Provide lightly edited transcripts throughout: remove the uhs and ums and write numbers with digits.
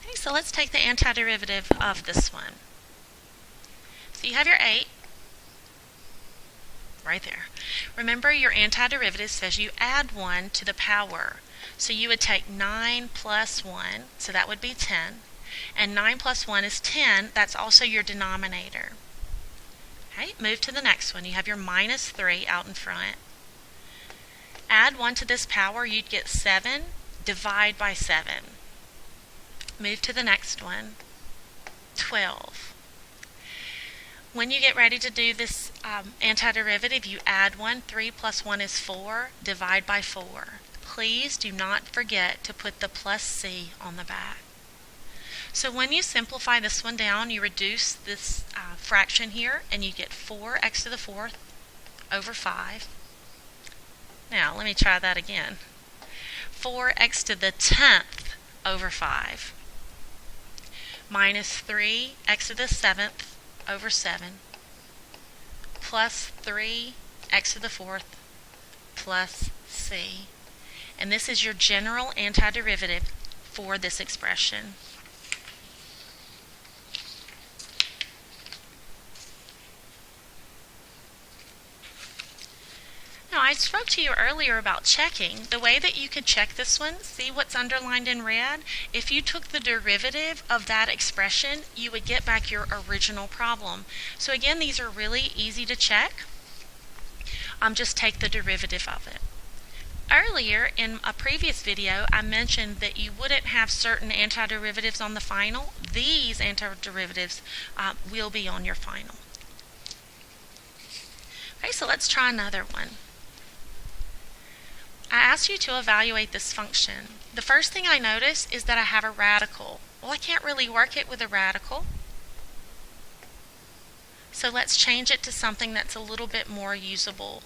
Okay, so let's take the antiderivative of this one. So you have your 8 right there. Remember, your antiderivative says you add 1 to the power. So you would take 9 plus 1, so that would be 10. And 9 plus 1 is 10. That's also your denominator. Okay, move to the next one. You have your minus 3 out in front. Add 1 to this power, you'd get 7. Divide by 7. Move to the next one. 12. When you get ready to do this antiderivative, you add 1. 3 plus 1 is 4. Divide by 4. Please do not forget to put the plus c on the back. So when you simplify this one down, you reduce this fraction here, and you get 4x to the 4th over 5. Now, let me try that again. 4x to the 10th over 5. Minus 3x to the 7th over 7. Plus 3x to the 4th plus c. And this is your general antiderivative for this expression. Now, I spoke to you earlier about checking. The way that you could check this one, see what's underlined in red? If you took the derivative of that expression, you would get back your original problem. So again, these are really easy to check. Just take the derivative of it. Earlier, in a previous video, I mentioned that you wouldn't have certain antiderivatives on the final. These antiderivatives will be on your final. Okay, so let's try another one. I asked you to evaluate this function. The first thing I notice is that I have a radical. Well, I can't really work it with a radical. So let's change it to something that's a little bit more usable.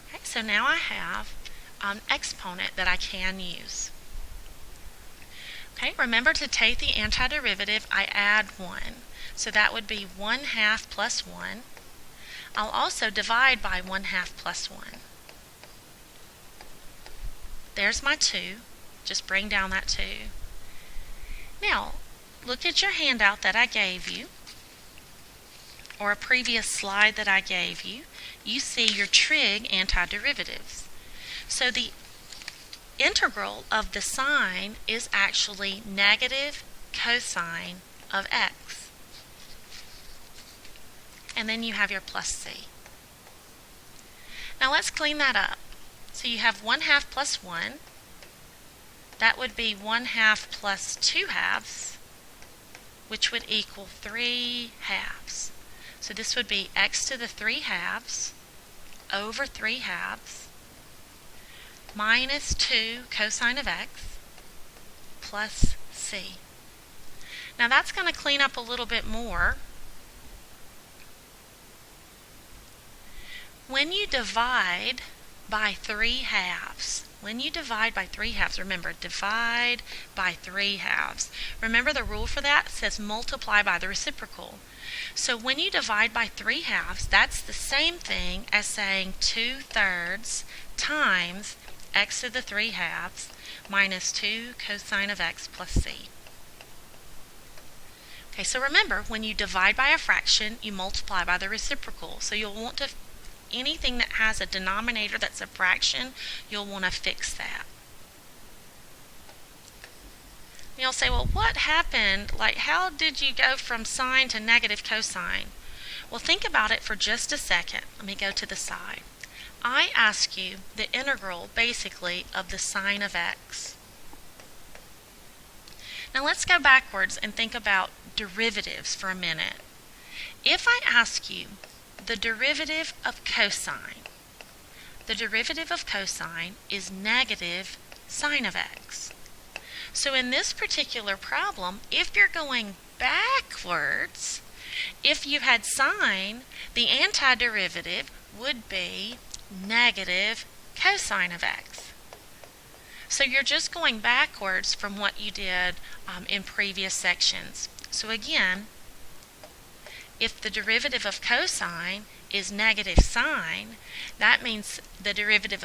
Okay, so now I have an exponent that I can use. Okay, remember to take the antiderivative, I add 1. So that would be 1/2 plus 1. I'll also divide by 1/2 plus 1. There's my 2. Just bring down that 2. Now, look at your handout that I gave you, or a previous slide that I gave you. You see your trig antiderivatives. So the integral of the sine is actually negative cosine of x. And then you have your plus c. Now let's clean that up. So you have 1/2 plus 1. That would be 1/2 plus 2/2, which would equal 3/2. So this would be x to the 3/2 over 3/2 minus 2 cosine of x plus c. Now that's going to clean up a little bit more. When you divide by 3/2, remember, divide by 3/2. Remember the rule for that says multiply by the reciprocal. So when you divide by 3/2, that's the same thing as saying 2/3 times x to the 3/2 minus 2 cosine of x plus c. Okay, so remember, when you divide by a fraction, you multiply by the reciprocal. So you'll want to, anything that has a denominator that's a fraction, you'll want to fix that. You'll say, well, what happened? Like, how did you go from sine to negative cosine? Well, think about it for just a second. Let me go to the side. I ask you the integral, basically, of the sine of x. Now let's go backwards and think about derivatives for a minute. If I ask you the derivative of cosine, the derivative of cosine is negative sine of x. So in this particular problem, if you're going backwards, if you had sine, the antiderivative would be negative cosine of x. So you're just going backwards from what you did in previous sections. So again, if the derivative of cosine is negative sign, that means the antiderivative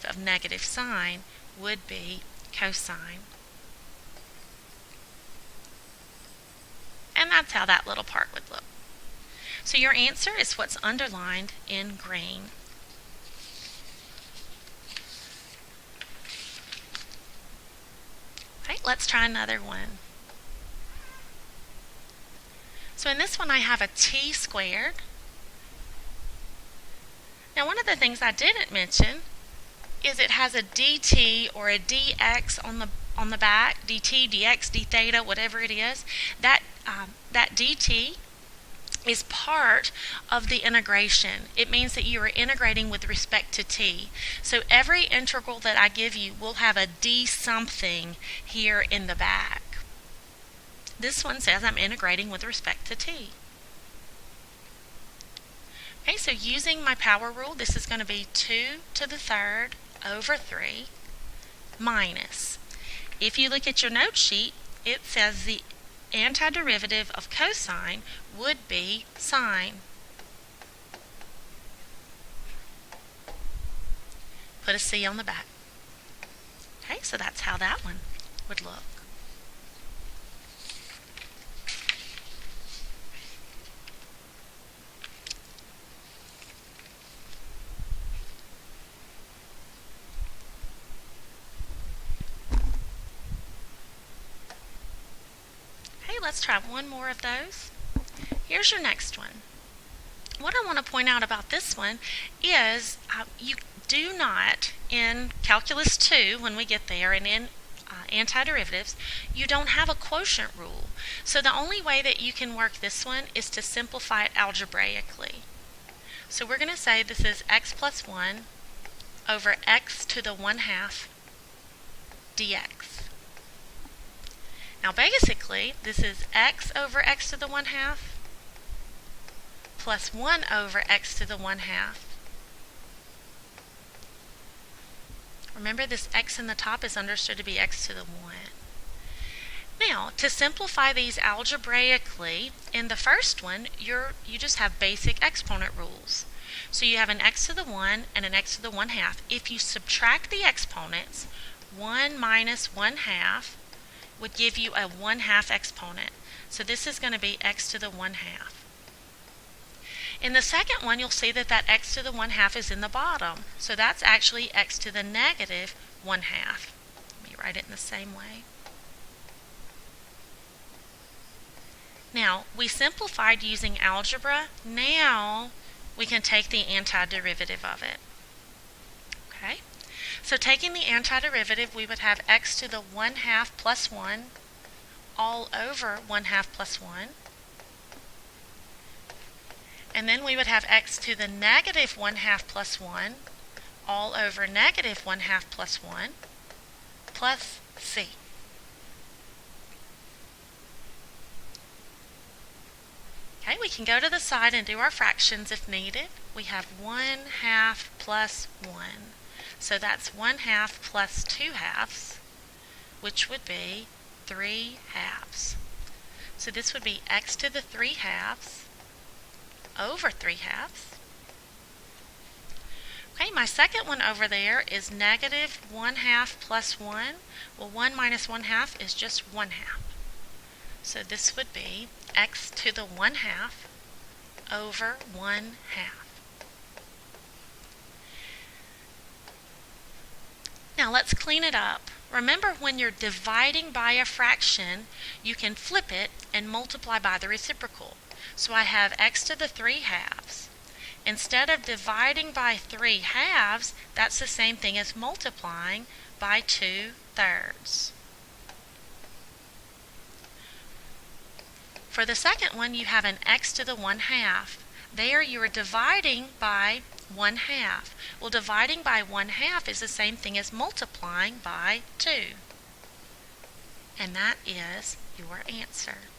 of negative sign would be cosine. And that's how that little part would look. So your answer is what's underlined in green. Okay, let's try another one. So in this one I have a t squared. Now one of the things I didn't mention is it has a dt or a dx on the back, dt, dx, d theta, whatever it is. That dt is part of the integration. It means that you are integrating with respect to t. So every integral that I give you will have a d something here in the back. This one says I'm integrating with respect to t. Okay, so using my power rule, this is going to be 2 to the third over 3 minus. If you look at your note sheet, it says the antiderivative of cosine would be sine. Put a C on the back. Okay, so that's how that one would look. Let's try one more of those. Here's your next one. What I want to point out about this one is you do not, in Calculus 2, when we get there, and in antiderivatives, you don't have a quotient rule. So the only way that you can work this one is to simplify it algebraically. So we're going to say this is x plus 1 over x to the 1/2 dx. Now basically, this is x over x to the 1/2 plus 1 over x to the 1/2. Remember, this x in the top is understood to be x to the 1. Now, to simplify these algebraically, in the first one, you just have basic exponent rules. So you have an x to the 1 and an x to the 1/2. If you subtract the exponents, 1 minus 1/2 would give you a 1/2 exponent. So this is going to be x to the 1/2. In the second one, you'll see that x to the 1/2 is in the bottom. So that's actually x to the negative 1/2. Let me write it in the same way. Now, we simplified using algebra. Now, we can take the antiderivative of it. Okay? So taking the antiderivative, we would have x to the 1/2 plus 1 all over 1/2 plus 1. And then we would have x to the negative 1/2 plus 1 all over negative 1/2 plus 1 plus c. Okay, we can go to the side and do our fractions if needed. We have 1/2 plus 1. So that's 1/2 plus 2/2, which would be 3/2. So this would be x to the 3/2 over 3/2. Okay, my second one over there is negative 1/2 plus 1. Well, 1 minus 1/2 is just 1/2. So this would be x to the 1/2 over 1/2. Now let's clean it up. Remember, when you're dividing by a fraction, you can flip it and multiply by the reciprocal. So I have x to the 3/2. Instead of dividing by 3/2, that's the same thing as multiplying by 2/3. For the second one, you have an x to the 1/2. There you are dividing by 1/2. Well, dividing by 1/2 is the same thing as multiplying by 2. And that is your answer.